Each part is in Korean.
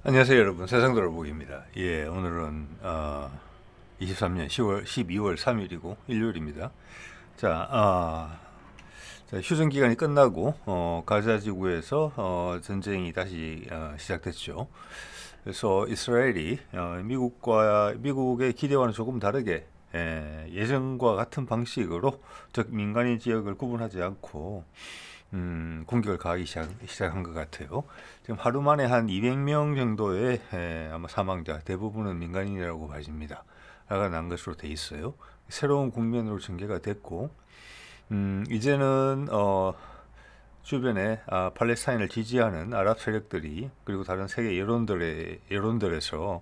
안녕하세요 여러분, 세상돌아보기입니다. 예, 오늘은 23년 12월 3일이고 일요일입니다. 자, 휴전 기간이 끝나고 가자 지구에서 전쟁이 다시 시작됐죠. 그래서 이스라엘이 미국의 기대와는 조금 다르게 예전과 같은 방식으로 즉 민간인 지역을 구분하지 않고 공격을 가하기 시작한 것 같아요. 지금 하루 만에 한 200명 정도의 아마 사망자, 대부분은 민간인이라고 봐집니다. 라가 난 것으로 돼 있어요. 새로운 국면으로 전개가 됐고, 이제는 주변에 팔레스타인을 지지하는 아랍 세력들이 그리고 다른 세계 여론들에서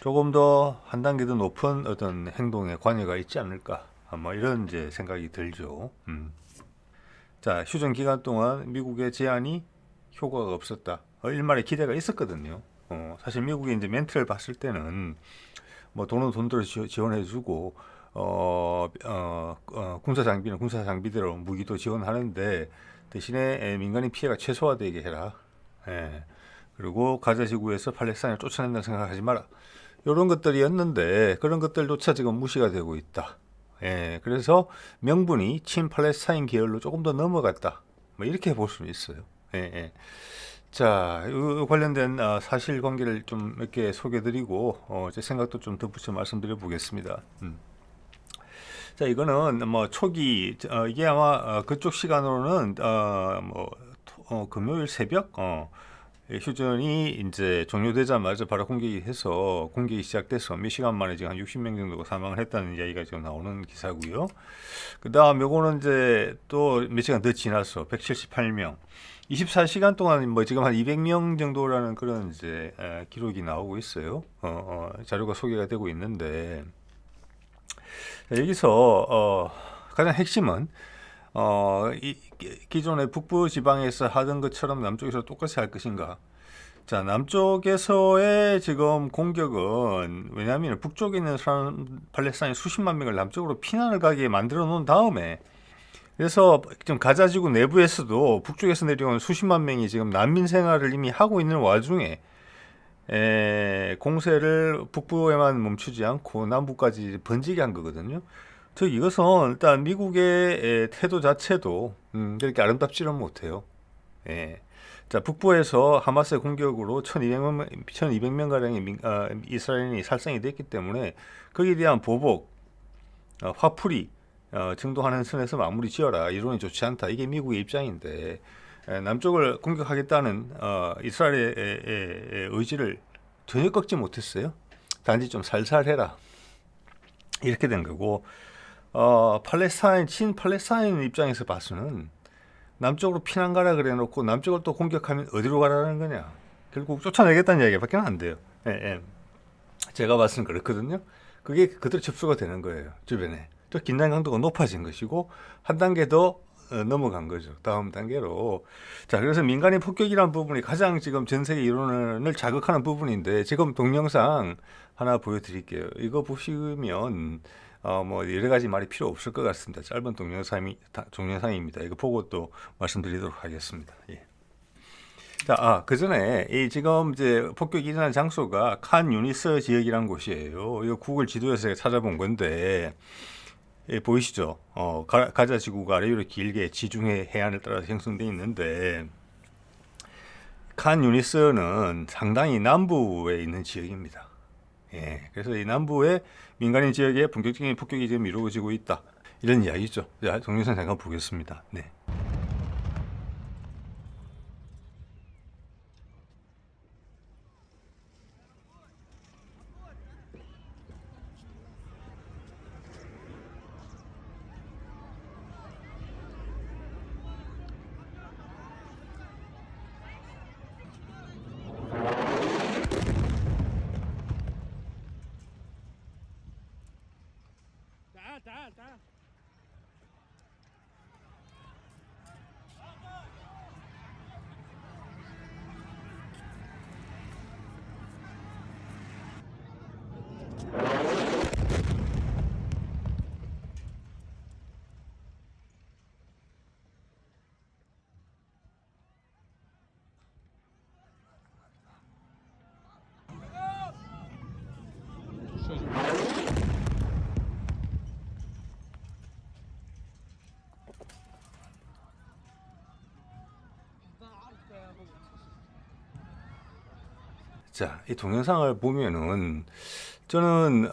조금 더 한 단계 더 높은 어떤 행동에 관여가 있지 않을까, 아마 이런 이제 생각이 들죠. 자, 휴전 기간 동안 미국의 제안이 효과가 없었다. 일말의 기대가 있었거든요. 사실 미국이 이제 멘트를 봤을 때는 뭐 돈은 돈대로 지원해주고 군사 장비는 군사 장비대로 무기도 지원하는데 대신에 민간인 피해가 최소화되게 해라. 예. 그리고 가자 지구에서 팔레스타인을 쫓아낸다는 생각하지 마라. 이런 것들이었는데 그런 것들조차 지금 무시가 되고 있다. 예, 그래서 명분이 친팔레스타인 계열로 조금 더 넘어갔다. 뭐 이렇게 볼 수 있어요. 예, 예. 자, 이 관련된 사실관계를 좀 몇 개 소개드리고 제 생각도 좀 덧붙여 말씀드려 보겠습니다. 자, 이거는 뭐 초기 이게 아마 그쪽 시간으로는 금요일 새벽 휴전이 이제 종료되자마자 바로 공격이 시작돼서 몇 시간 만에 지금 한 60명 정도가 사망을 했다는 이야기가 지금 나오는 기사고요. 그 다음 요거는 이제 또 몇 시간 더 지나서 178명, 24시간 동안 뭐 지금 한 200명 정도라는 그런 이제 기록이 나오고 있어요. 자료가 소개가 되고 있는데 여기서 가장 핵심은 기존의 북부 지방에서 하던 것처럼 남쪽에서 똑같이 할 것인가? 자, 남쪽에서의 지금 공격은 왜냐하면 북쪽에 있는 팔레스타인 수십만 명을 남쪽으로 피난을 가게 만들어 놓은 다음에 그래서 지금 가자지구 내부에서도 북쪽에서 내려온 수십만 명이 지금 난민 생활을 이미 하고 있는 와중에 공세를 북부에만 멈추지 않고 남부까지 번지게 한 거거든요. 즉 이것은 일단 미국의 태도 자체도 그렇게 아름답지는 못해요. 예. 자, 북부에서 하마스의 공격으로 1200명 가량의 이스라엘인이 살상이 됐기 때문에 거기에 대한 보복, 화풀이 증도하는 선에서 마무리 지어라. 이론이 좋지 않다. 이게 미국의 입장인데 남쪽을 공격하겠다는 이스라엘의 의지를 전혀 꺾지 못했어요. 단지 좀 살살해라. 이렇게 된 거고 친팔레스타인 입장에서 봐서는 남쪽으로 피난 가라 그래 놓고 남쪽을 또 공격하면 어디로 가라는 거냐. 결국 쫓아내겠다는 이야기밖에 안 돼요. 예, 예. 제가 봤을 땐 그렇거든요. 그게 그대로 접수가 되는 거예요. 주변에. 또 긴장 강도가 높아진 것이고 한 단계 더 넘어간 거죠. 다음 단계로. 자, 그래서 민간인 폭격이라는 부분이 가장 지금 전 세계 여론을 자극하는 부분인데 지금 동영상 하나 보여드릴게요. 이거 보시면 뭐 여러 가지 말이 필요 없을 것 같습니다. 짧은 동영상입니다. 이거 보고 또 말씀드리도록 하겠습니다. 예. 자, 그 전에 이 지금 이제 폭격이 일어난 장소가 칸 유니스 지역이라는 곳이에요. 이거 구글 지도에서 찾아본 건데 예, 보이시죠? 가자 지구가 아래로 길게 지중해 해안을 따라서 형성되어 있는데 칸 유니스는 상당히 남부에 있는 지역입니다. 예, 그래서 이 남부의 민간인 지역에 본격적인 폭격이 지금 이루어지고 있다. 이런 이야기죠. 자, 동영상 잠깐 보겠습니다. 네. تعال تعال تعال 자, 이 동영상을 보면은 저는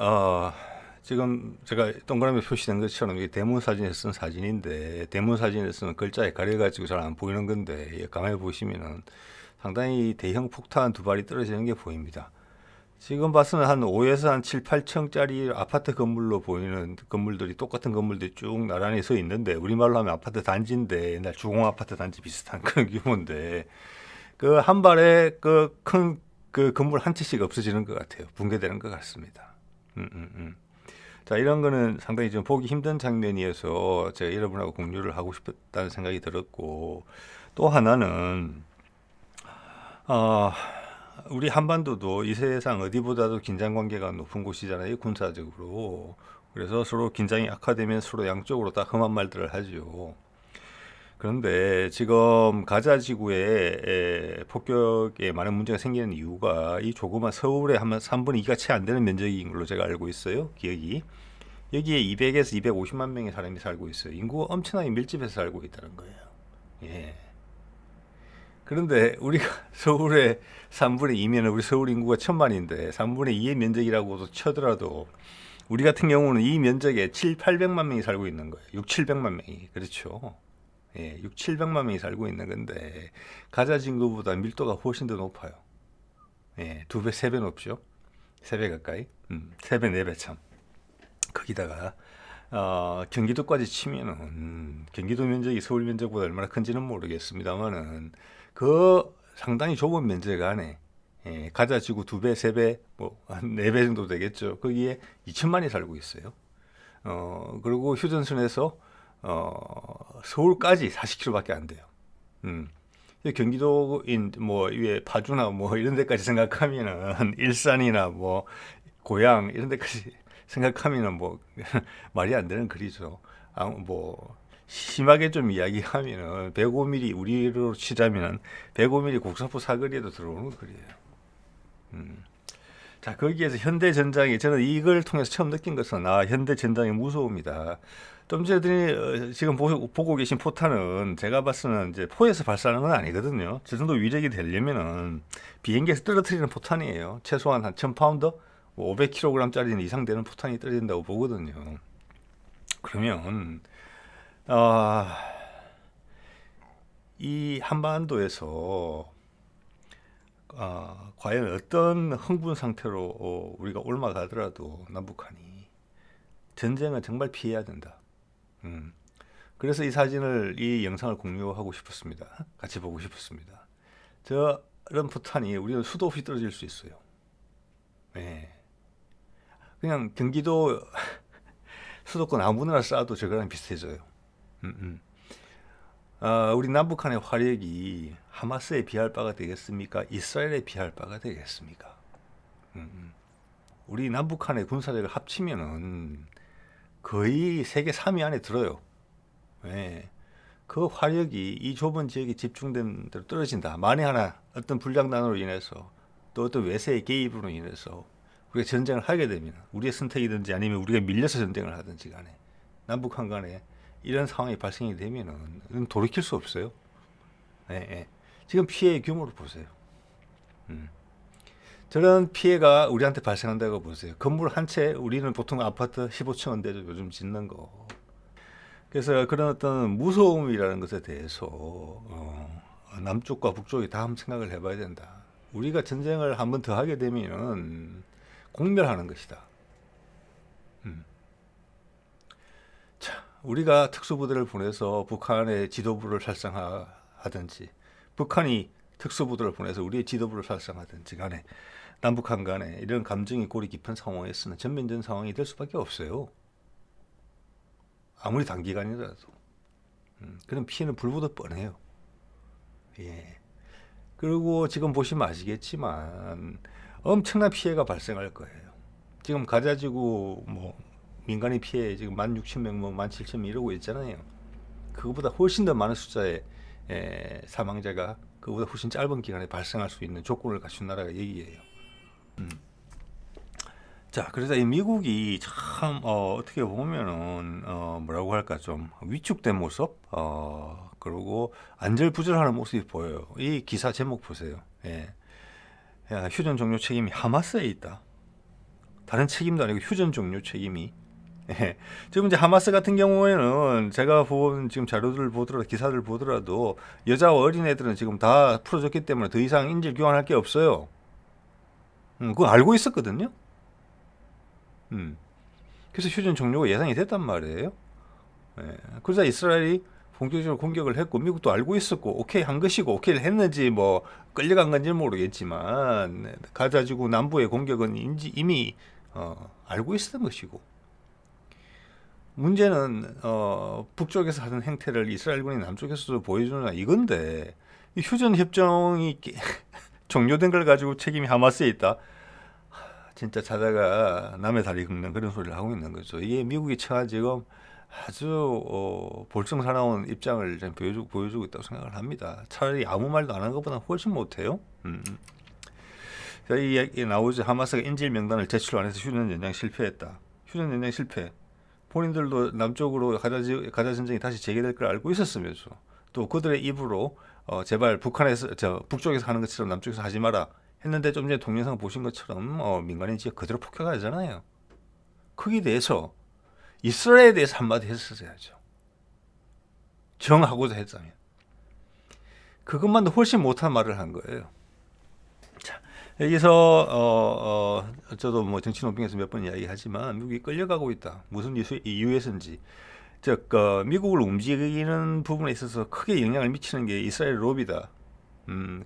지금 제가 동그라미 표시된 것처럼 이게 대문 사진에 쓴 사진인데 대문 사진에 쓰면 글자에 가려가지고 잘 안 보이는 건데 가만히 보시면은 상당히 대형 폭탄 두 발이 떨어지는 게 보입니다. 지금 봐서는 한 5에서 한 7, 8층짜리 아파트 건물로 보이는 건물들이 똑같은 건물들이 쭉 나란히 서 있는데 우리말로 하면 아파트 단지인데 옛날 주공 아파트 단지 비슷한 그런 규모인데 그 한 발에 그 큰 그 건물 한 채씩 없어지는 것 같아요. 붕괴되는 것 같습니다. 자, 이런 거는 상당히 좀 보기 힘든 장면이어서 제가 여러분하고 공유를 하고 싶었다는 생각이 들었고 또 하나는 어, 우리 한반도도 이 세상 어디보다도 긴장 관계가 높은 곳이잖아요. 군사적으로. 그래서 서로 긴장이 악화되면 서로 양쪽으로 다 험한 말들을 하죠. 그런데 지금 가자 지구에 폭격에 많은 문제가 생기는 이유가 이 조그만 서울의 한 3분의 2가 채 안 되는 면적인 걸로 제가 알고 있어요. 기억이. 여기에 200에서 250만 명의 사람이 살고 있어요. 인구가 엄청나게 밀집해서 살고 있다는 거예요. 예. 그런데 우리가 서울의 3분의 2면 우리 서울 인구가 1000만인데 3분의 2의 면적이라고도 쳐더라도 우리 같은 경우는 이 면적에 7, 800만 명이 살고 있는 거예요. 6, 700만 명이. 그렇죠. 예, 6, 700만 명이 살고 있는 건데 가자 진구보다 밀도가 훨씬 더 높아요. 예, 2배, 3배 높죠. 3배 가까이. 3배, 4배 참. 거기다가 경기도까지 치면은 경기도 면적이 서울 면적보다 얼마나 큰지는 모르겠습니다만은 그 상당히 좁은 면적 안에 가자지구 2배, 3배, 뭐 한 4배 정도 되겠죠. 거기에 2천만이 살고 있어요. 그리고 휴전선에서 서울까지 40km밖에 안 돼요. 경기도인 뭐 위에 파주나 뭐 이런 데까지 생각하면은 일산이나 뭐 고양 이런 데까지 생각하면은 뭐 말이 안 되는 글이죠. 뭐 심하게 좀 이야기하면은 105mm 우리로 치자면은 105mm 국사포 사거리에도 들어오는 글이에요. 자, 거기에서 현대 전장이 저는 이걸 통해서 처음 느낀 것은 현대 전장의 무서움이다. 좀 전에 지금 보고 계신 포탄은 제가 봤을 이제 포에서 발사하는 건 아니거든요. 저 정도 위력이 되려면은 비행기에서 떨어뜨리는 포탄이에요. 최소한 한 1000파운드, 500kg짜리 이상 되는 포탄이 떨어진다고 보거든요. 그러면 이 한반도에서 과연 어떤 흥분 상태로 우리가 올라가더라도 남북한이 전쟁은 정말 피해야 된다. 그래서 이 영상을 공유하고 싶었습니다. 같이 보고 싶었습니다. 저런 포탄이 우리는 수도 없이 떨어질 수 있어요. 네. 그냥 경기도 수도권 아무나 쏴도 저거랑 비슷해져요. 우리 남북한의 화력이 하마스에 비할 바가 되겠습니까? 이스라엘에 비할 바가 되겠습니까? 우리 남북한의 군사력을 합치면은 거의 세계 3위 안에 들어요. 네. 그 화력이 이 좁은 지역에 집중된 대로 떨어진다. 만에 하나 어떤 불량단으로 인해서 또 어떤 외세의 개입으로 인해서 우리가 전쟁을 하게 되면 우리의 선택이든지 아니면 우리가 밀려서 전쟁을 하든지 간에 남북한 간에 이런 상황이 발생이 되면은 돌이킬 수 없어요. 예. 지금 피해의 규모를 보세요. 저런 피해가 우리한테 발생한다고 보세요. 건물 한 채 우리는 보통 아파트 15층인데도 요즘 짓는 거. 그래서 그런 어떤 무서움이라는 것에 대해서 남쪽과 북쪽이 다 한번 생각을 해봐야 된다. 우리가 전쟁을 한번 더 하게 되면은 공멸하는 것이다. 자, 우리가 특수부대를 보내서 북한의 지도부를 살상하든지, 북한이 특수부대를 보내서 우리의 지도부를 살상하든지 간에 남북한 간에 이런 감정이 골이 깊은 상황에서는 전면전 상황이 될 수밖에 없어요. 아무리 단기간이라도. 그런 피해는 불보듯 뻔해요. 예. 그리고 지금 보시면 아시겠지만 엄청난 피해가 발생할 거예요. 지금 가자지구 뭐 민간인 피해 지금 16,000명, 뭐 17,000명 이러고 있잖아요. 그거보다 훨씬 더 많은 숫자의 사망자가 그거보다 훨씬 짧은 기간에 발생할 수 있는 조건을 갖춘 나라가 여기예요. 자, 그래서 이 미국이 참 어떻게 보면은 뭐라고 할까 좀 위축된 모습, 그리고 안절부절하는 모습이 보여요. 이 기사 제목 보세요. 예. 야, 휴전 종료 책임이 하마스에 있다. 다른 책임도 아니고 휴전 종료 책임이. 예. 지금 이제 하마스 같은 경우에는 제가 본 지금 자료들을 보더라도 기사들 보더라도 여자와 어린애들은 지금 다 풀어줬기 때문에 더 이상 인질 교환할 게 없어요. 그거 알고 있었거든요. 그래서 휴전 종료가 예상이 됐단 말이에요. 예. 그러자 이스라엘이 본격적으로 공격을 했고 미국도 알고 있었고 오케이 한 것이고 오케이를 했는지 뭐 끌려간 건지는 모르겠지만 가자지구 남부의 공격은 이미 알고 있었던 것이고 문제는 북쪽에서 하는 행태를 이스라엘군이 남쪽에서도 보여주느냐 이건데 이 휴전 협정이 종료된 걸 가지고 책임이 하마스에 있다. 진짜 자다가 남의 다리 긁는 그런 소리를 하고 있는 거죠. 이게 미국이 처한 지금 아주 볼썽사나운 입장을 보여주고 있다고 생각을 합니다. 차라리 아무 말도 안 한 것보다 훨씬 못해요. 자, 이 이야기 나오죠. 하마스가 인질 명단을 제출 안 해서 휴전 연장 실패했다. 휴전 연장 실패. 본인들도 남쪽으로 가자 전쟁이 다시 재개될 걸 알고 있었으면서 또 그들의 입으로 제발 북쪽에서 하는 것처럼 남쪽에서 하지 마라 했는데 좀 전에 동영상 보신 것처럼 민간인 지역 그대로 폭격하잖아요. 거기에 대해서 이스라엘에 대해서 한마디 했었어야죠. 정하고자 했다면. 그것만도 훨씬 못한 말을 한 거예요. 자, 여기서 저도 뭐 정치 논평에서 몇 번 이야기하지만 미국이 끌려가고 있다. 무슨 이유에서인지. 즉 미국을 움직이는 부분에 있어서 크게 영향을 미치는 게 이스라엘 로비다.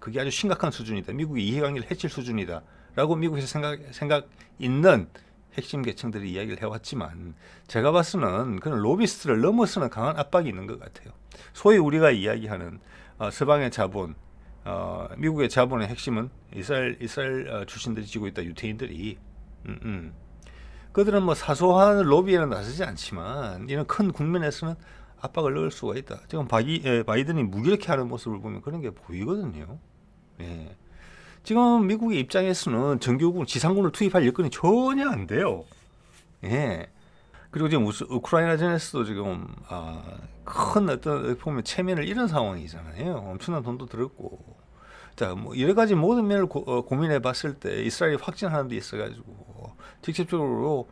그게 아주 심각한 수준이다. 미국의 이해관계를 해칠 수준이다. 라고 미국에서 생각 있는 핵심 계층들이 이야기를 해왔지만 제가 봐서는 그런 로비스트를 넘어서는 강한 압박이 있는 것 같아요. 소위 우리가 이야기하는 서방의 자본, 미국의 자본의 핵심은 이스라엘 출신들이 지고 있다. 유태인들이. 그들은 뭐 사소한 로비에는 나서지 않지만 이런 큰 국면에서는 압박을 넣을 수가 있다. 지금 바이든이 무기력해 하는 모습을 보면 그런 게 보이거든요. 예. 지금 미국의 입장에서는 정규군, 지상군을 투입할 여건이 전혀 안 돼요. 예. 그리고 지금 우크라이나전에서도 지금 큰 어떤 보면 체면을 잃은 상황이잖아요. 엄청난 돈도 들었고. 자, 뭐 여러 가지 모든 면을 고민해 봤을 때 이스라엘이 확진하는 데 있어가지고 직접적으로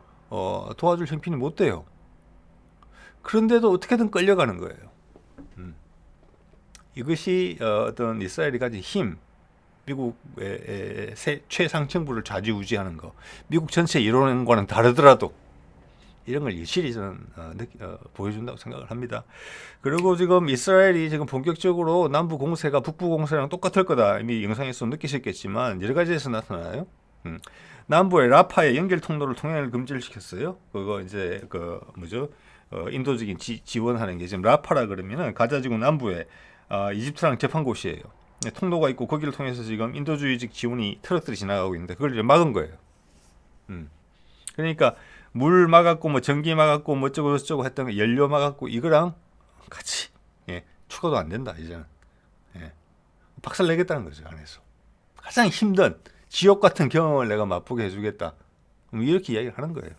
도와줄 형편이 못 돼요. 그런데도 어떻게든 끌려가는 거예요. 이것이 어떤 이스라엘이 가진 힘, 미국의 최상층부를 좌지우지하는 거, 미국 전체 이론과는 다르더라도 이런 걸 일실히 저는 보여준다고 생각을 합니다. 그리고 지금 이스라엘이 지금 본격적으로 남부 공세가 북부 공세랑 똑같을 거다. 이미 영상에서 느끼셨겠지만 여러 가지에서 나타나요. 남부의 라파의 연결 통로를 통행을 금지를 시켰어요. 그거 이제 인도적인 지원하는 게 지금 라파라 그러면은 가자지구 남부에 이집트랑 접한 곳이에요. 통로가 있고 거기를 통해서 지금 인도주의적 지원이 트럭들이 지나가고 있는데 그걸 이제 막은 거예요. 그러니까 물 막았고 뭐 전기 막았고 뭐 어쩌고 저쩌고 했던 거 연료 막았고 이거랑 같이 추가도 안 된다 이제는. 박살 내겠다는 거죠 안에서. 가장 힘든 지옥 같은 경험을 내가 맛보게 해주겠다. 이렇게 이야기를 하는 거예요.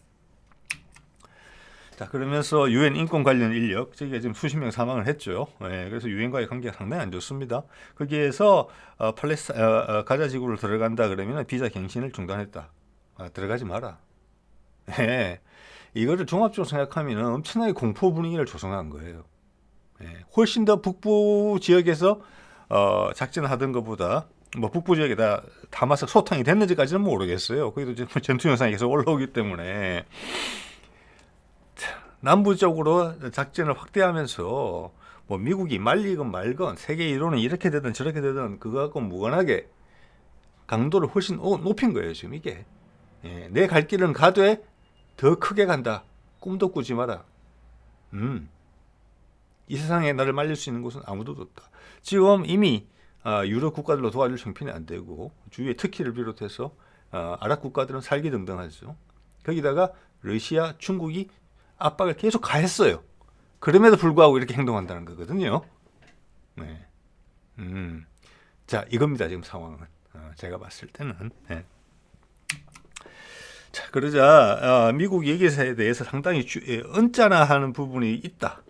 자, 그러면서 유엔 인권 관련 인력, 저기가 지금 수십 명 사망을 했죠. 그래서 유엔과의 관계가 상당히 안 좋습니다. 거기에서 가자 지구를 들어간다 그러면 비자 갱신을 중단했다. 들어가지 마라. 이거를 종합적으로 생각하면 엄청나게 공포 분위기를 조성한 거예요. 훨씬 더 북부 지역에서 작전을 하던 것보다 뭐 북부 지역에 다 다마스 소탕이 됐는지까지는 모르겠어요. 거기도 지금 전투 영상이 계속 올라오기 때문에. 남부 쪽으로 작전을 확대하면서 뭐 미국이 말리건 말건 세계 이론은 이렇게 되든 저렇게 되든 그거 갖고 무관하게 강도를 훨씬 높인 거예요 지금 이게. 내 갈 길은 가되 더 크게 간다. 꿈도 꾸지 마라. 이 세상에 나를 말릴 수 있는 곳은 아무도 없다. 지금 이미 유럽 국가들로 도와줄 형편이 안 되고 주위에 터키를 비롯해서 아랍 국가들은 살기등등하죠. 거기다가 러시아, 중국이 압박을 계속 가했어요. 그럼에도 불구하고 이렇게 행동한다는 거거든요. 자, 이겁니다. 지금 상황은. 제가 봤을 때는. 자, 그러자 미국 여기에 대해서 상당히 언짢아하는 부분이 있다.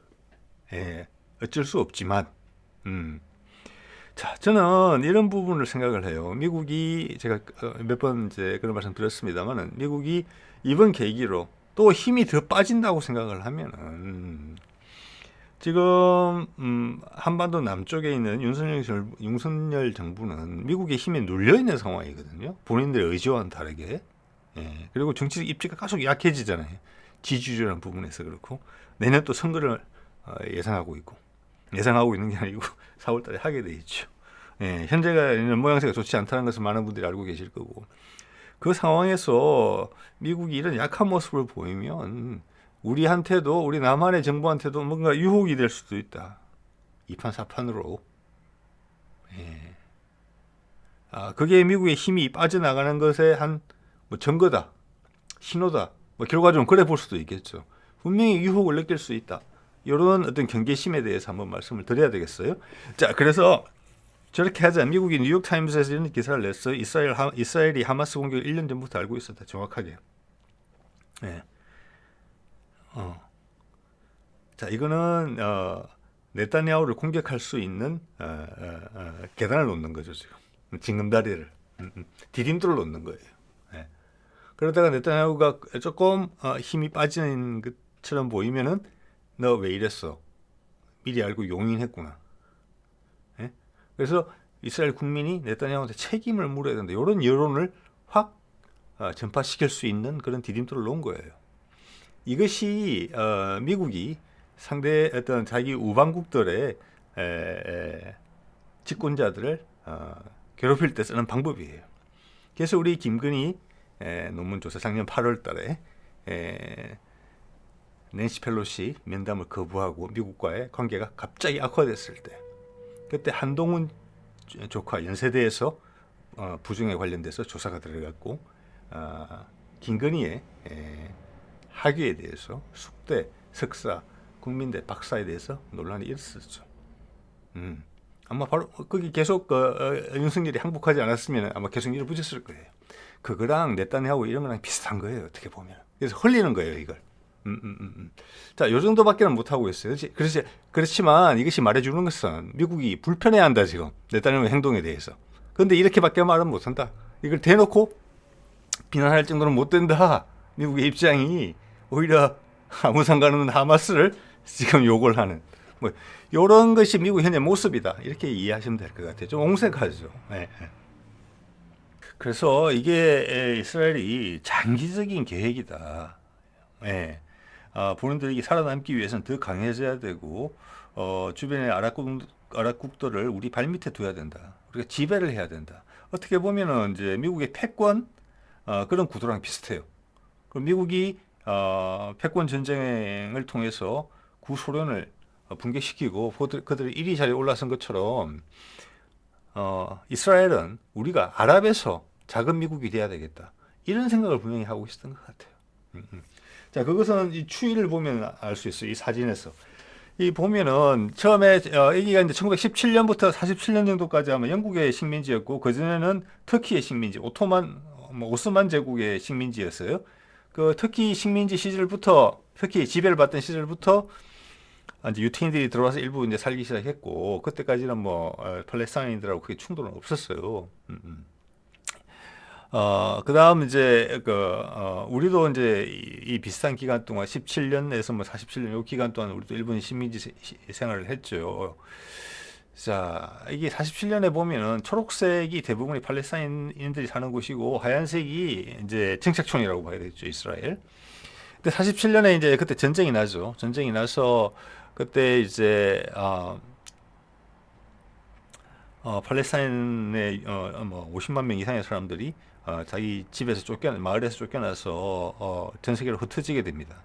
어쩔 수 없지만 자, 저는 이런 부분을 생각을 해요. 미국이 제가 몇 번 이제 그런 말씀 드렸습니다만은 미국이 이번 계기로 또 힘이 더 빠진다고 생각을 하면은 지금 한반도 남쪽에 있는 윤석열 정부는 미국의 힘에 눌려 있는 상황이거든요. 본인들의 의지와는 다르게. 예. 그리고 정치적 입지가 계속 약해지잖아요. 지지율이라는 부분에서 그렇고 내년 또 선거를 예상하고 있는 게 아니고 4월 달에 하게 돼 있죠. 예, 현재가 있는 모양새가 좋지 않다는 것을 많은 분들이 알고 계실 거고 그 상황에서 미국이 이런 약한 모습을 보이면 우리한테도 우리 남한의 정부한테도 뭔가 유혹이 될 수도 있다. 이판사판으로. 예. 그게 미국의 힘이 빠져나가는 것의 한 뭐 증거다, 신호다. 뭐 결과적으로 그래 볼 수도 있겠죠. 분명히 유혹을 느낄 수 있다. 이런 어떤 경계심에 대해서 한번 말씀을 드려야 되겠어요. 자, 그래서 저렇게 하자. 미국이 뉴욕타임스에서 이런 기사를 냈어요. 이스라엘이 하마스 공격을 1년 전부터 알고 있었다. 정확하게. 예. 자, 이거는 네타냐후를 공격할 수 있는 계단을 놓는 거죠. 지금 징검다리를 디딤돌을 놓는 거예요. 예. 그러다가 네타냐후가 조금 힘이 빠지는 것처럼 보이면은 너 왜 이랬어? 미리 알고 용인했구나. 예? 그래서 이스라엘 국민이 네타냐후한테 책임을 물어야 된다. 이런 여론을 확 전파시킬 수 있는 그런 디딤돌을 놓은 거예요. 이것이 미국이 상대 어떤 자기 우방국들의 집권자들을 괴롭힐 때 쓰는 방법이에요. 그래서 우리 김건희 논문조사 작년 8월 달에 낸시 펠로시 면담을 거부하고 미국과의 관계가 갑자기 악화됐을 때 그때 한동훈 조카 연세대에서 부정에 관련돼서 조사가 들어갔고 김건희의 학위에 대해서 숙대, 석사, 국민대, 박사에 대해서 논란이 일었었죠. 아마 바로 거기 계속 윤석열이 항복하지 않았으면 아마 계속 밀어붙였을 거예요. 그거랑 네타냐후 이런 거랑 비슷한 거예요. 어떻게 보면. 그래서 흘리는 거예요, 이걸. 자, 요 정도밖에는 못 하고 있어요. 그렇지만 이것이 말해주는 것은 미국이 불편해한다 지금 네타냐후 행동에 대해서. 그런데 이렇게밖에 말은 못한다. 이걸 대놓고 비난할 정도는 못 된다. 미국의 입장이 오히려 아무 상관없는 하마스를 지금 욕을 하는 뭐 이런 것이 미국 현재 모습이다. 이렇게 이해하시면 될 것 같아요. 좀 옹색하죠. 네. 그래서 이게 이스라엘이 장기적인 계획이다. 네. 본인들이 살아남기 위해서는 더 강해져야 되고 주변의 아랍국들을 우리 발밑에 둬야 된다. 우리가 지배를 해야 된다. 어떻게 보면은 이제 미국의 패권 그런 구도랑 비슷해요. 그럼 미국이 패권 전쟁을 통해서 구소련을 붕괴시키고 그들이 1위 자리에 올라선 것처럼 이스라엘은 우리가 아랍에서 작은 미국이 돼야 되겠다. 이런 생각을 분명히 하고 있었던 것 같아요. 자, 그것은 이 추이를 보면 알 수 있어요. 이 사진에서. 이 보면은 처음에 여기가 이제 1917년부터 47년 정도까지 아마 영국의 식민지였고 그 전에는 터키의 식민지, 오스만 제국의 식민지였어요. 그 터키 식민지 시절부터 터키 지배를 받던 시절부터 이제 유태인들이 들어와서 일부 이제 살기 시작했고 그때까지는 뭐 팔레스타인들하고 크게 충돌은 없었어요. 그다음 이제 우리도 이제 이 비슷한 기간 동안 17년에서 뭐 47년 이 기간 동안 우리도 일본 식민지 생활을 했죠. 자, 이게 47년에 보면은 초록색이 대부분이 팔레스타인인들이 사는 곳이고 하얀색이 이제 정착촌이라고 봐야 되겠죠, 이스라엘. 근데 47년에 이제 그때 전쟁이 나죠. 전쟁이 나서 그때 이제 팔레스타인의 뭐 50만 명 이상의 사람들이 자기 집에서 마을에서 쫓겨나서 전 세계로 흩어지게 됩니다.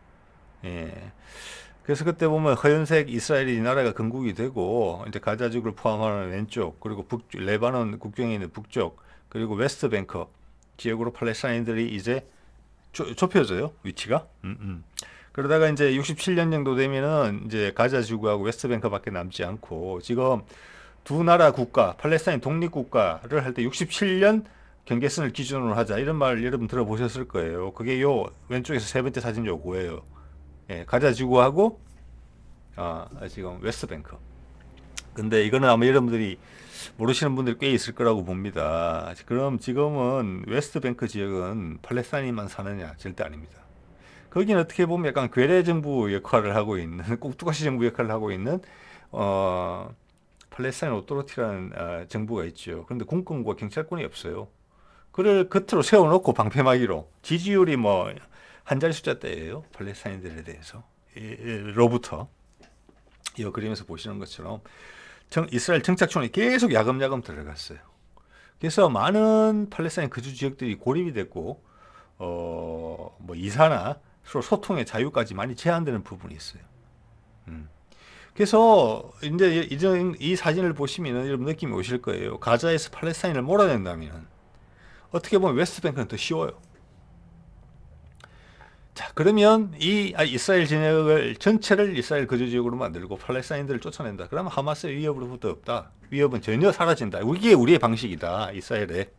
예. 그래서 그때 보면 하얀색 이스라엘이 나라가 건국이 되고 이제 가자지구를 포함하는 왼쪽 그리고 레바논 국경에 있는 북쪽 그리고 웨스트뱅크 지역으로 팔레스타인들이 이제 좁혀져요 위치가. 그러다가 이제 67년 정도 되면은 이제 가자지구하고 웨스트뱅크밖에 남지 않고 지금 두 나라 국가 팔레스타인 독립국가를 할 때 67년 경계선을 기준으로 하자 이런 말 여러분 들어보셨을 거예요. 그게 요 왼쪽에서 세 번째 사진 요거예요. 예, 가자지구하고 지금 웨스트뱅크. 근데 이거는 아마 여러분들이 모르시는 분들이 꽤 있을 거라고 봅니다. 그럼 지금은 웨스트뱅크 지역은 팔레스타인만 사느냐? 절대 아닙니다. 거기는 어떻게 보면 약간 괴뢰 정부 역할을 하고 있는, 꼭두가시 정부 역할을 하고 있는 팔레스타인 오토리티라는 정부가 있죠. 그런데 공권과 경찰권이 없어요. 그를 겉으로 세워놓고 방패막이로 지지율이 뭐 한 자리 숫자대예요. 팔레스타인들에 대해서 로부터 이 그림에서 보시는 것처럼 이스라엘 정착촌이 계속 야금야금 들어갔어요. 그래서 많은 팔레스타인 거주 지역들이 고립이 됐고 뭐 이사나 서로 소통의 자유까지 많이 제한되는 부분이 있어요. 그래서 이제 이 사진을 보시면 여러분 느낌이 오실 거예요. 가자에서 팔레스타인을 몰아낸다면 어떻게 보면 웨스트뱅크는 더 쉬워요. 자, 그러면 이스라엘 진영을 전체를 이스라엘 거주 지역으로 만들고 팔레스타인들을 쫓아낸다. 그러면 하마스의 위협으로부터 없다. 위협은 전혀 사라진다. 이게 우리의 방식이다. 이스라엘의.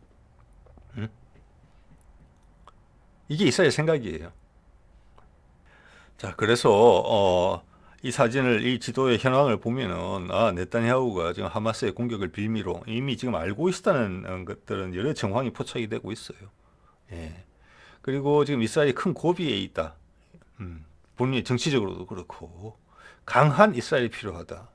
이게 이스라엘 생각이에요. 자, 그래서 이 사진을 이 지도의 현황을 보면은 네타냐후가 지금 하마스의 공격을 빌미로 이미 지금 알고 있었다는 것들은 여러 정황이 포착이 되고 있어요. 예. 그리고 지금 이스라엘이 큰 고비에 있다. 본인이 정치적으로도 그렇고 강한 이스라엘이 필요하다.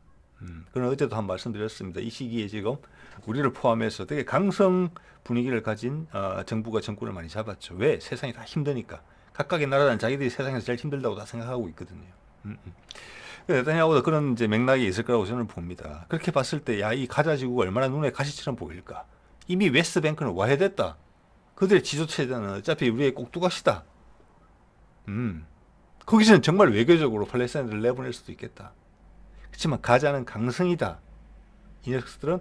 그런 어제도 한 말씀드렸습니다. 이 시기에 지금 우리를 포함해서 되게 강성 분위기를 가진 정부가 정권을 많이 잡았죠. 왜? 세상이 다 힘드니까. 각각의 나라는 자기들이 세상에서 제일 힘들다고 다 생각하고 있거든요. 네타냐후도 그런 이제 맥락이 있을 거라고 저는 봅니다. 그렇게 봤을 때, 야, 이 가자 지구가 얼마나 눈에 가시처럼 보일까? 이미 웨스트뱅크는 와해됐다. 그들의 지도체제는 어차피 우리의 꼭두가시다. 거기서는 정말 외교적으로 팔레스타인들을 내보낼 수도 있겠다. 그렇지만 가자는 강성이다. 이 녀석들은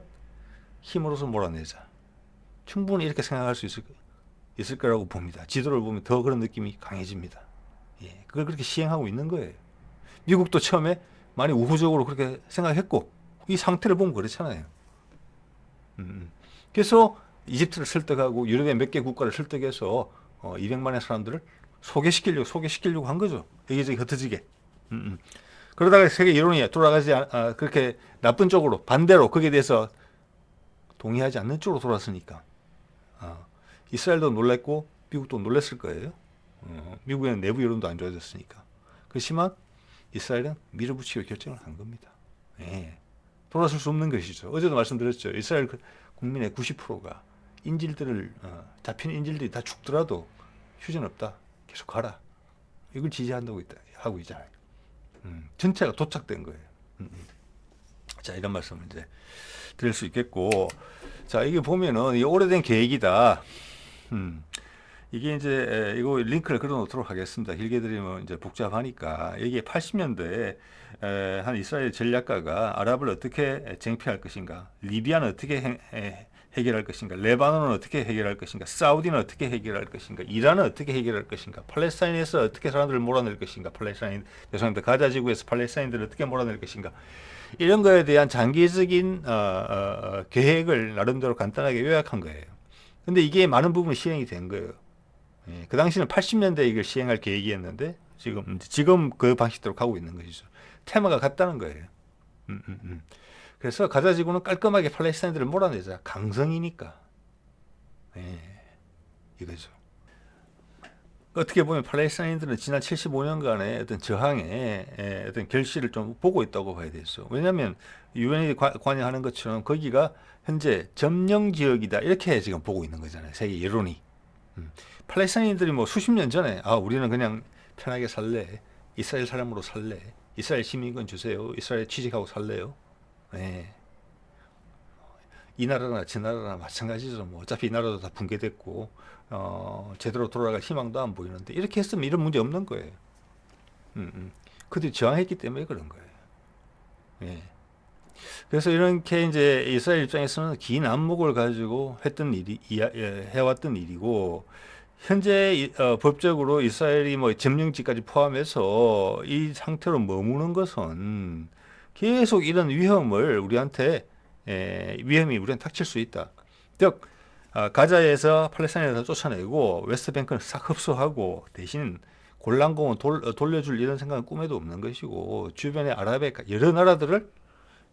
힘으로서 몰아내자. 충분히 이렇게 생각할 수 있을 거라고 봅니다. 지도를 보면 더 그런 느낌이 강해집니다. 예, 그걸 그렇게 시행하고 있는 거예요. 미국도 처음에 많이 우호적으로 그렇게 생각했고 이 상태를 보면 그렇잖아요. 그래서 이집트를 설득하고 유럽의 몇 개 국가를 설득해서 200만의 사람들을 소개시키려고 한 거죠. 여기저기 흩어지게. 그러다가 세계 여론이 돌아가지 그렇게 나쁜 쪽으로 반대로 거기에 대해서 동의하지 않는 쪽으로 돌았으니까 이스라엘도 놀랬고 미국도 놀랬을 거예요. 미국에는 내부 여론도 안 좋아졌으니까. 그렇지만 이스라엘은 밀어붙이기로 결정을 한 겁니다. 예. 돌아설 수 없는 것이죠. 어제도 말씀드렸죠. 이스라엘 국민의 90%가 인질들을 잡힌 인질들이 다 죽더라도 휴전 없다. 계속 가라. 이걸 지지한다고 하고 있잖아요. 전체가 도착된 거예요. 자, 이런 말씀을 이제 드릴 수 있겠고, 자, 이게 보면은 이 오래된 계획이다. 이게 이제 이거 링크를 걸어놓도록 하겠습니다. 길게 드리면 이제 복잡하니까 이게 80년대에 한 이스라엘 전략가가 아랍을 어떻게 쟁취할 것인가, 리비아는 어떻게 해결할 것인가, 레바논은 어떻게 해결할 것인가, 사우디는 어떻게 해결할 것인가, 이란은 어떻게 해결할 것인가, 팔레스타인에서 어떻게 사람들을 몰아낼 것인가, 죄송합니다. 가자 지구에서 팔레스타인들을 어떻게 몰아낼 것인가, 이런 거에 대한 장기적인 계획을 나름대로 간단하게 요약한 거예요. 근데 이게 많은 부분이 시행이 된 거예요. 예, 그 당시는 80년대에 이걸 시행할 계획이었는데 지금 그 방식대로 가고 있는 것이죠. 테마가 같다는 거예요. 그래서 가자 지구는 깔끔하게 팔레스타인들을 몰아내자. 강성이니까. 예, 이거죠. 어떻게 보면 팔레스타인들은 지난 75년간의 어떤 저항의 어떤 결실을 좀 보고 있다고 봐야 되겠어. 왜냐하면 유엔이 관여하는 것처럼 거기가 현재 점령 지역이다 이렇게 지금 보고 있는 거잖아요. 세계 여론이. 팔레스타인들이 뭐 수십 년 전에 우리는 그냥 편하게 살래. 이스라엘 사람으로 살래. 이스라엘 시민권 주세요. 이스라엘 취직하고 살래요. 네. 이 나라나 저 나라나 마찬가지죠. 뭐 어차피 이 나라도 다 붕괴됐고 제대로 돌아갈 희망도 안 보이는데 이렇게 했으면 이런 문제 없는 거예요. 그들이 저항했기 때문에 그런 거예요. 예. 그래서 이렇게 이제 이스라엘 입장에서는 긴 안목을 가지고 해왔던 일이고 현재 법적으로 이스라엘이 뭐 점령지까지 포함해서 이 상태로 머무는 것은 계속 이런 위험이 우리한테 닥칠 수 있다. 즉 가자에서 팔레스타인에서 쫓아내고 웨스트뱅크는 싹 흡수하고 대신 골란공은 돌려줄 이런 생각은 꿈에도 없는 것이고 주변의 아랍의 여러 나라들을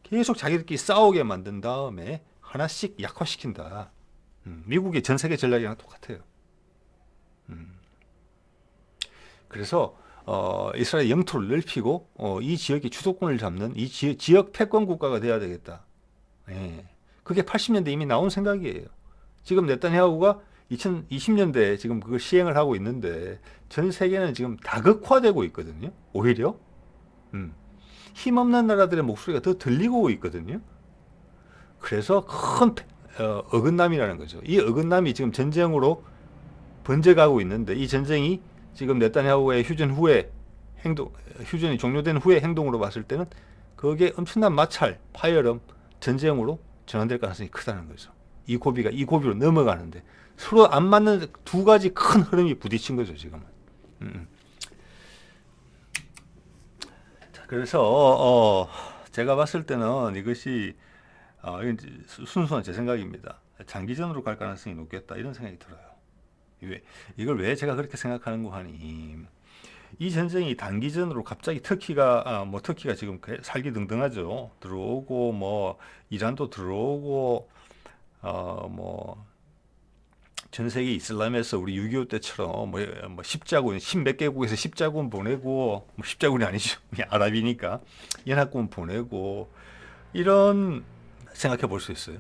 계속 자기들끼리 싸우게 만든 다음에 하나씩 약화시킨다. 미국의 전 세계 전략이랑 똑같아요. 그래서 이스라엘 영토를 넓히고 이 지역의 주도권을 잡는 이 지역 패권 국가가 돼야 되겠다. 예. 그게 80년대 이미 나온 생각이에요. 지금 네타냐후가 2020년대에 지금 그걸 시행을 하고 있는데 전 세계는 지금 다극화되고 있거든요. 오히려 힘없는 나라들의 목소리가 더 들리고 있거든요. 그래서 큰 어긋남이라는 거죠. 이 어긋남이 지금 전쟁으로 번져가고 있는데 이 전쟁이 지금 네타냐후의 휴전이 종료된 후의 행동으로 봤을 때는 그게 엄청난 마찰, 파열음, 전쟁으로 전환될 가능성이 크다는 거죠. 이 고비가 이 고비로 넘어가는데 서로 안 맞는 두 가지 큰 흐름이 부딪힌 거죠, 지금은. 자, 그래서 제가 봤을 때는 이것이 이건 순수한 제 생각입니다. 장기전으로 갈 가능성이 높겠다 이런 생각이 들어요. 이걸 왜 제가 그렇게 생각하는가 하니 이 전쟁이 단기전으로 갑자기 터키가 지금 살기등등하죠. 들어오고 뭐 이란도 들어오고 전 세계 이슬람에서 우리 6.25 때처럼 십자군 10몇 개국에서 십자군 보내고 십자군이 아니죠. 아랍이니까 연합군 보내고 이런 생각해 볼 수 있어요.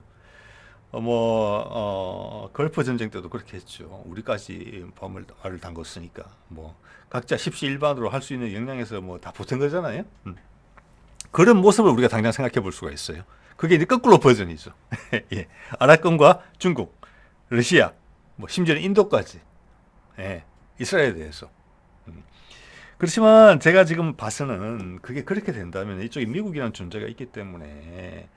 걸프 전쟁 때도 그렇게 했죠. 우리까지 발을 담궜으니까 각자 십시일반으로 할 수 있는 역량에서 다 붙은 거잖아요. 그런 모습을 우리가 당장 생각해 볼 수가 있어요. 그게 이제 거꾸로 버전이죠. 예. 아랍권과 중국, 러시아, 심지어는 인도까지, 예. 이스라엘에 대해서. 그렇지만 제가 지금 봐서는 그게 그렇게 된다면 이쪽에 미국이라는 존재가 있기 때문에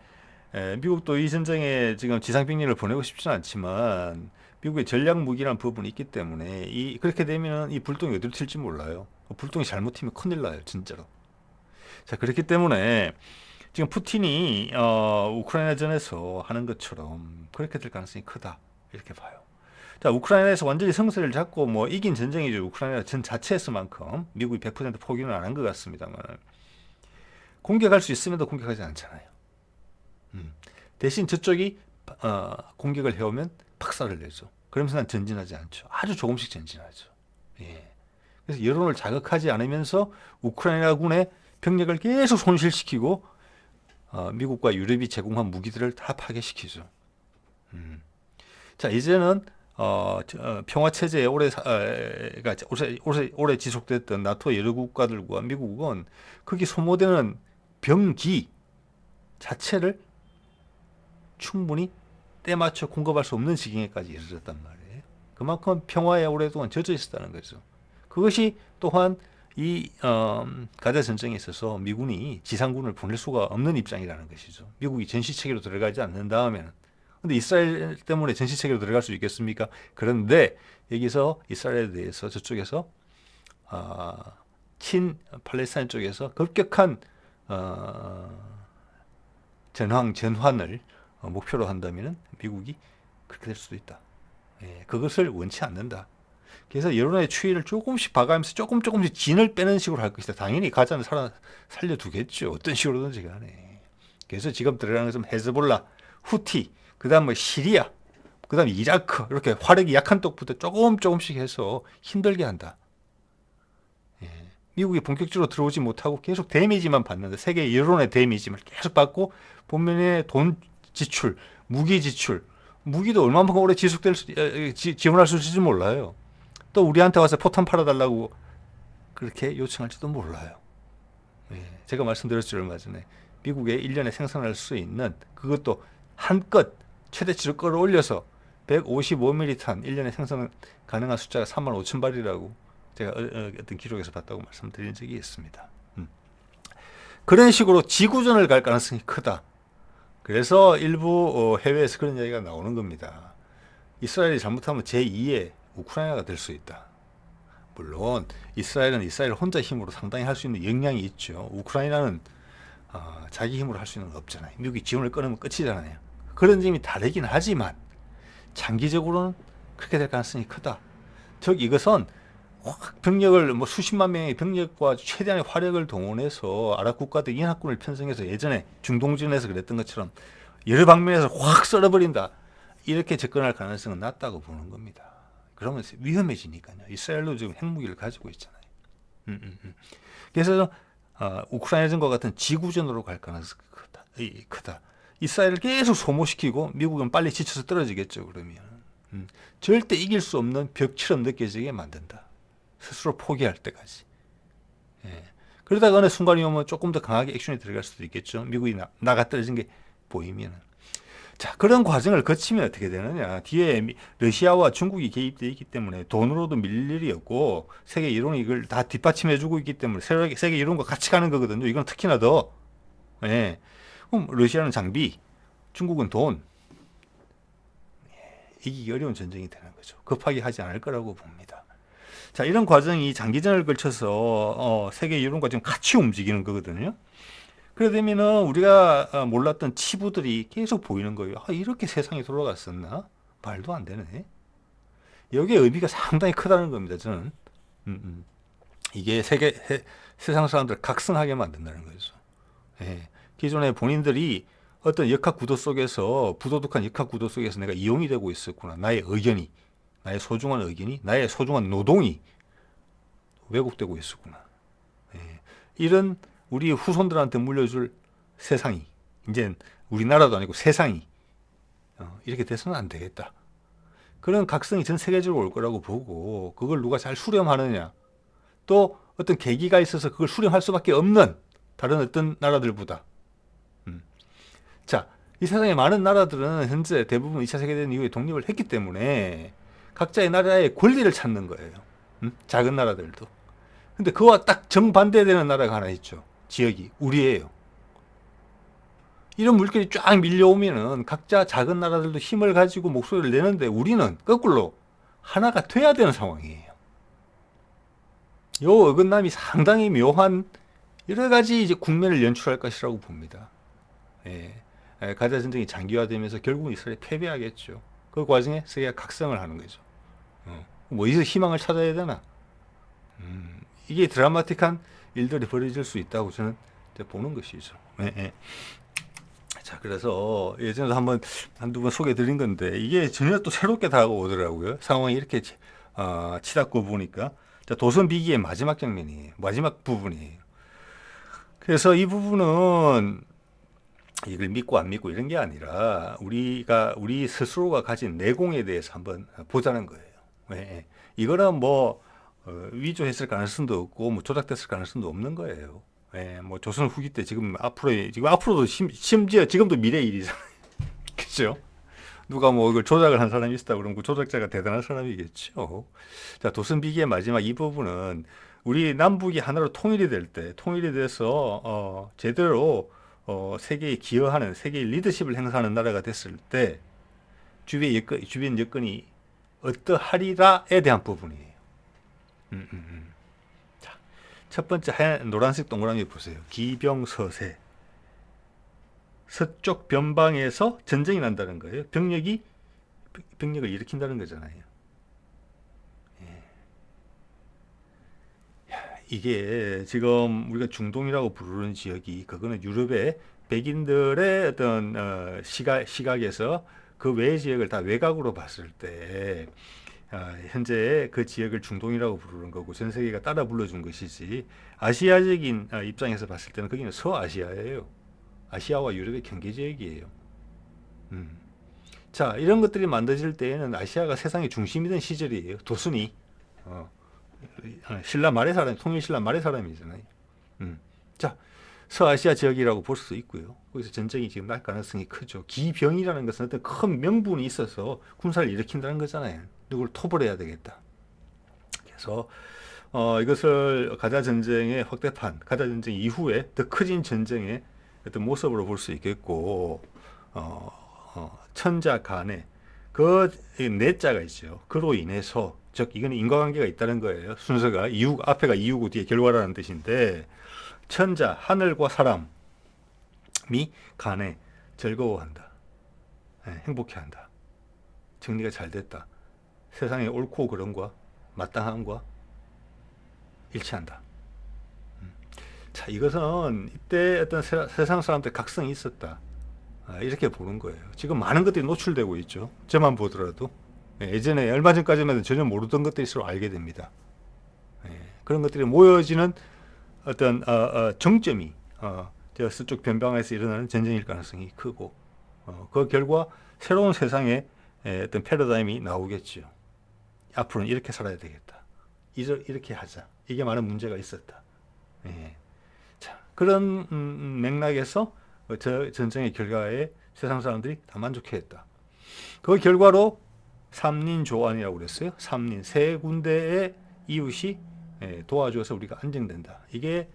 미국도 이 전쟁에 지금 지상병력을 보내고 싶지는 않지만 미국의 전략 무기라는 부분이 있기 때문에 그렇게 되면 이 불똥이 어디로 튈지 몰라요. 불똥이 잘못 튀면 큰일 나요, 진짜로. 자, 그렇기 때문에 지금 푸틴이 우크라이나전에서 하는 것처럼 그렇게 될 가능성이 크다 이렇게 봐요. 자, 우크라이나에서 완전히 성세를 잡고 이긴 전쟁이죠. 우크라이나 전 자체에서만큼 미국이 100% 포기는 안 한 것 같습니다만 공격할 수 있음에도 공격하지 않잖아요. 대신 저쪽이 공격을 해오면 박살을 내죠. 그러면서 난 전진하지 않죠. 아주 조금씩 전진하죠. 예. 그래서 여론을 자극하지 않으면서 우크라이나군의 병력을 계속 손실시키고 미국과 유럽이 제공한 무기들을 다 파괴시키죠. 자, 이제는 평화 체제에 오래 지속됐던 나토 여러 국가들과 미국은 거기 소모되는 병기 자체를 충분히 때맞춰 공급할 수 없는 지경에까지 이르렀단 말이에요. 그만큼 평화에 오랫동안 젖어 있었다는 거죠. 그것이 또한 이 가자 전쟁에 있어서 미군이 지상군을 보낼 수가 없는 입장이라는 것이죠. 미국이 전시체계로 들어가지 않는다면. 근데 이스라엘 때문에 전시체계로 들어갈 수 있겠습니까? 그런데 여기서 이스라엘에 대해서 저쪽에서 친 팔레스타인 쪽에서 급격한 전환을 목표로 한다면 미국이 그렇게 될 수도 있다. 예, 그것을 원치 않는다. 그래서 여론의 추이를 조금씩 봐가면서 조금씩 진을 빼는 식으로 할 것이다. 당연히 가자는 살려두겠죠. 어떤 식으로든지 간에. 그래서 지금 들어가는 것은 헤즈볼라, 후티, 그 다음 시리아, 그 다음 이라크 이렇게 화력이 약한 쪽부터 조금씩 해서 힘들게 한다. 예, 미국이 본격적으로 들어오지 못하고 계속 데미지만 받는다. 세계 여론의 데미지를 계속 받고 본면에 돈 지출, 무기 지출, 무기도 얼마만큼 오래 지원할 수 있을지 몰라요. 또 우리한테 와서 포탄 팔아달라고 그렇게 요청할지도 몰라요. 예, 제가 말씀드렸죠, 얼마 전에. 미국에 1년에 생산할 수 있는 그것도 한껏 최대치로 끌어올려서 155mm 탄 1년에 생산 가능한 숫자가 35,000발이라고 제가 어떤 기록에서 봤다고 말씀드린 적이 있습니다. 그런 식으로 지구전을 갈 가능성이 크다. 그래서 일부 해외에서 그런 얘기가 나오는 겁니다. 이스라엘이 잘못하면 제2의 우크라이나가 될 수 있다. 물론 이스라엘은 이스라엘 혼자 힘으로 상당히 할 수 있는 역량이 있죠. 우크라이나는 자기 힘으로 할 수 있는 건 없잖아요. 미국이 지원을 끊으면 끝이잖아요. 그런 점이 다르긴 하지만 장기적으로는 그렇게 될 가능성이 크다. 즉 이것은 병력을 수십만 명의 병력과 최대한의 화력을 동원해서 아랍 국가들 연합군을 편성해서 예전에 중동전에서 그랬던 것처럼 여러 방면에서 확 썰어버린다. 이렇게 접근할 가능성은 낮다고 보는 겁니다. 그러면 위험해지니까요. 이스라엘도 지금 핵무기를 가지고 있잖아요. 그래서 우크라이나전과 같은 지구전으로 갈 가능성이 크다. 이스라엘을 계속 소모시키고 미국은 빨리 지쳐서 떨어지겠죠. 그러면 절대 이길 수 없는 벽처럼 느껴지게 만든다. 스스로 포기할 때까지. 예. 그러다가 어느 순간이 오면 조금 더 강하게 액션에 들어갈 수도 있겠죠. 미국이 나가 떨어진 게 보이면. 자, 그런 과정을 거치면 어떻게 되느냐. 뒤에 러시아와 중국이 개입되어 있기 때문에 돈으로도 밀릴 일이 없고 세계 이론이 이걸 다 뒷받침해주고 있기 때문에 세계 이론과 같이 가는 거거든요. 이건 특히나 더. 예. 그럼 러시아는 장비, 중국은 돈. 이기기 어려운 전쟁이 되는 거죠. 급하게 하지 않을 거라고 봅니다. 자, 이런 과정이 장기전을 걸쳐서 세계 이론과 지금 같이 움직이는 거거든요. 그래 되면은 우리가 몰랐던 치부들이 계속 보이는 거예요. 이렇게 세상이 돌아갔었나? 말도 안 되네. 여기에 의미가 상당히 크다는 겁니다. 저는 이게 세상 사람들을 각성하게 만든다는 거죠. 예. 기존에 본인들이 어떤 역학 구도 속에서 부도덕한 역학 구도 속에서 내가 이용이 되고 있었구나. 나의 의견이, 나의 소중한 의견이, 나의 소중한 노동이 왜곡되고 있었구나. 예. 이런 우리 후손들한테 물려줄 세상이 이제 우리나라도 아니고 세상이 이렇게 돼서는 안 되겠다. 그런 각성이 전 세계적으로 올 거라고 보고 그걸 누가 잘 수렴하느냐. 또 어떤 계기가 있어서 그걸 수렴할 수밖에 없는 다른 어떤 나라들보다. 자, 이 세상의 많은 나라들은 현재 대부분 2차 세계대전 이후에 독립을 했기 때문에 각자의 나라의 권리를 찾는 거예요. 작은 나라들도. 근데 그와 딱 정반대되는 나라가 하나 있죠. 지역이 우리예요. 이런 물결이 쫙 밀려오면은 각자 작은 나라들도 힘을 가지고 목소리를 내는데 우리는 거꾸로 하나가 돼야 되는 상황이에요. 요 어긋남이 상당히 묘한 여러 가지 이제 국면을 연출할 것이라고 봅니다. 예. 가자 전쟁이 장기화되면서 결국은 이스라엘이 패배하겠죠. 그 과정에 세계가 각성을 하는 거죠. 뭐 어디서 희망을 찾아야 되나? 이게 드라마틱한 일들이 벌어질 수 있다고 저는 보는 것이죠. 예, 예. 자, 그래서 예전에도 한두 번 소개해드린 건데 이게 전혀 또 새롭게 다가오더라고요. 상황이 이렇게 치닫고 보니까. 자, 도선비기의 마지막 장면이에요. 마지막 부분이에요. 그래서 이 부분은 이걸 믿고 안 믿고 이런 게 아니라 우리 스스로가 가진 내공에 대해서 한번 보자는 거예요. 예. 이거는 뭐 위조했을 가능성도 없고 뭐 조작됐을 가능성도 없는 거예요. 예. 뭐 조선 후기 때 지금 앞으로도 심지어 지금도 미래 일이잖아요. 그렇죠? 누가 뭐 이걸 조작을 한 사람이 있었다 그러면 그 조작자가 대단한 사람이겠죠. 자, 도선비기의 마지막 이 부분은 우리 남북이 하나로 통일이 돼서 제대로 세계에 기여하는 세계의 리더십을 행사하는 나라가 됐을 때 주변 여건이 어떠하리라에 대한 부분이에요. 자, 첫 번째 노란색 동그라미 보세요. 기병서세. 서쪽 변방에서 전쟁이 난다는 거예요. 병력을 일으킨다는 거잖아요. 예. 이게 지금 우리가 중동이라고 부르는 지역이 그거는 유럽의 백인들의 어떤 시각에서 그 외의 지역을 다 외곽으로 봤을 때 현재 그 지역을 중동이라고 부르는 거고 전 세계가 따라 불러준 것이지 아시아적인 입장에서 봤을 때는 거기는 서아시아예요. 아시아와 유럽의 경계 지역이에요. 자, 이런 것들이 만들어질 때에는 아시아가 세상의 중심이던 시절이에요. 도순이 신라 말의 사람, 통일신라 말의 사람이잖아요. 자, 서아시아 지역이라고 볼 수 있고요. 거기서 전쟁이 지금 날 가능성이 크죠. 기병이라는 것은 어떤 큰 명분이 있어서 군사를 일으킨다는 거잖아요. 누구를 토벌해야 되겠다. 그래서 이것을 가자 전쟁의 확대판, 가자 전쟁 이후에 더 커진 전쟁의 어떤 모습으로 볼 수 있겠고, 천자 간에 그 내자가 있죠. 그로 인해서 즉 이거는 인과관계가 있다는 거예요. 순서가 앞에가 이유고 뒤에 결과라는 뜻인데 천자 하늘과 사람이 간에 즐거워한다. 행복해한다. 정리가 잘 됐다. 세상의 옳고 그름과 마땅함과 일치한다. 자, 이것은 이때 어떤 세상 사람들 각성이 있었다. 이렇게 보는 거예요. 지금 많은 것들이 노출되고 있죠. 저만 보더라도 예전에 얼마 전까지만 전혀 모르던 것들이 서로 알게 됩니다. 그런 것들이 모여지는 어떤 정점이 서쪽 변방에서 일어나는 전쟁일 가능성이 크고 그 결과 새로운 세상의 어떤 패러다임이 나오겠죠. 앞으로는 이렇게 살아야 되겠다. 이렇게 하자. 이게 많은 문제가 있었다. 자, 그런 맥락에서 저 전쟁의 결과에 세상 사람들이 다 만족해했다. 그 결과로 삼린조안이라고 그랬어요. 삼린, 세 군데의 이웃이 도와줘서 우리가 안정된다. 이게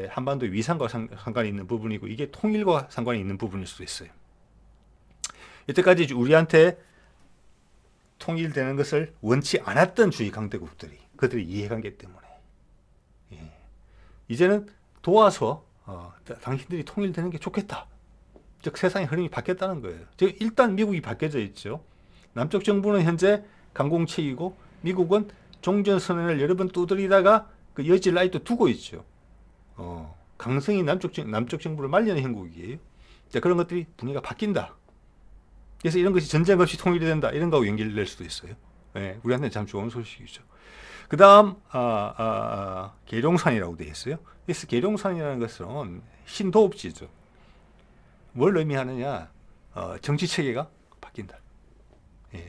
한반도의 위상과 상관이 있는 부분이고 이게 통일과 상관이 있는 부분일 수도 있어요. 이때까지 우리한테 통일되는 것을 원치 않았던 주위 강대국들이 그들의 이해관계 때문에 이제는 도와서 당신들이 통일되는 게 좋겠다. 즉 세상의 흐름이 바뀌었다는 거예요. 즉 일단 미국이 바뀌어져 있죠. 남쪽 정부는 현재 강공책이고 미국은 종전선언을 여러 번 두드리다가 그 여지 라인도 두고 있죠. 강성이 남쪽 정부를 말리는 형국이에요. 자, 그런 것들이 분위기가 바뀐다. 그래서 이런 것이 전쟁 없이 통일이 된다. 이런 거하고 연결될 수도 있어요. 우리한테는 참 좋은 소식이죠. 그 다음 계룡산이라고 되어 있어요. 그래서 계룡산이라는 것은 신도읍지죠. 뭘 의미하느냐? 정치 체계가 바뀐다.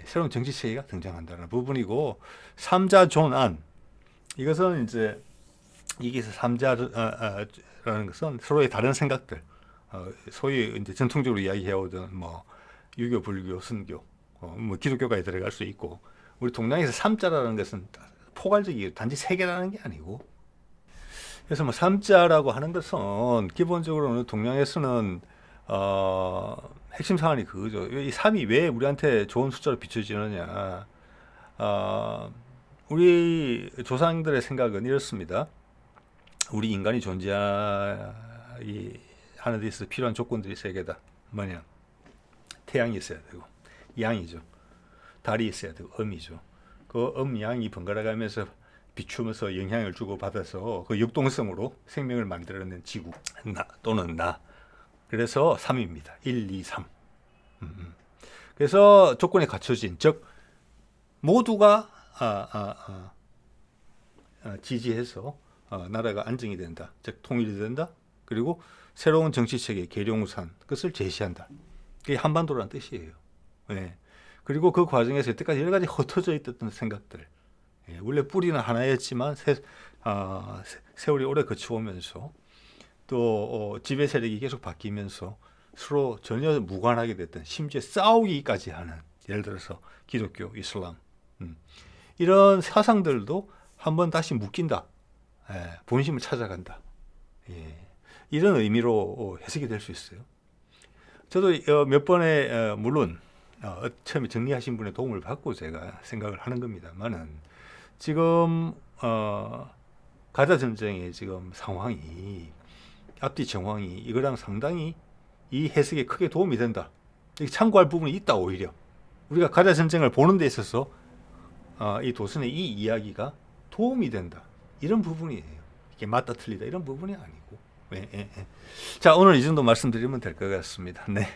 새로운 정치 체계가 등장한다는 부분이고 삼자존안 이것은 이제 여기서 삼자라는 것은 서로의 다른 생각들 소위 이제 전통적으로 이야기해오던 뭐 유교, 불교, 선교, 뭐 기독교까지 들어갈 수 있고 우리 동양에서 삼자라는 것은 포괄적이에요. 단지 세 개라는 게 아니고 그래서 뭐 삼자라고 하는 것은 기본적으로는 동양에서는 핵심 사안이 그거죠. 이 3이 왜 우리한테 좋은 숫자로 비춰지느냐. 우리 조상들의 생각은 이렇습니다. 우리 인간이 존재하는 데 있어서 필요한 조건들이 세 개다. 뭐냐. 태양이 있어야 되고 양이죠. 달이 있어야 되고 음이죠. 그 양이 번갈아 가면서 비추면서 영향을 주고 받아서 그 역동성으로 생명을 만들어낸 지구 또는 나. 그래서 3입니다. 1, 2, 3. 그래서 조건이 갖춰진 즉 모두가 지지해서 나라가 안정이 된다. 즉 통일이 된다. 그리고 새로운 정치체계 계룡산 그것을 제시한다. 그게 한반도라는 뜻이에요. 그리고 그 과정에서 여태까지 여러 가지 흩어져 있던 생각들 원래 뿌리는 하나였지만 세월이 오래 거쳐오면서 또 지배 세력이 계속 바뀌면서 서로 전혀 무관하게 됐던 심지어 싸우기까지 하는 예를 들어서 기독교, 이슬람 이런 사상들도 한번 다시 묶인다. 본심을 찾아간다. 이런 의미로 해석이 될 수 있어요. 저도 몇 번의 물론 처음에 정리하신 분의 도움을 받고 제가 생각을 하는 겁니다만은 지금 가자 전쟁의 지금 상황이 앞뒤 정황이 이거랑 상당히 이 해석에 크게 도움이 된다. 참고할 부분이 있다. 오히려 우리가 가자 전쟁을 보는 데 있어서 이 도슨의 이 이야기가 도움이 된다. 이런 부분이에요. 이게 맞다 틀리다 이런 부분이 아니고. 자, 오늘 이 정도 말씀드리면 될 것 같습니다. 네.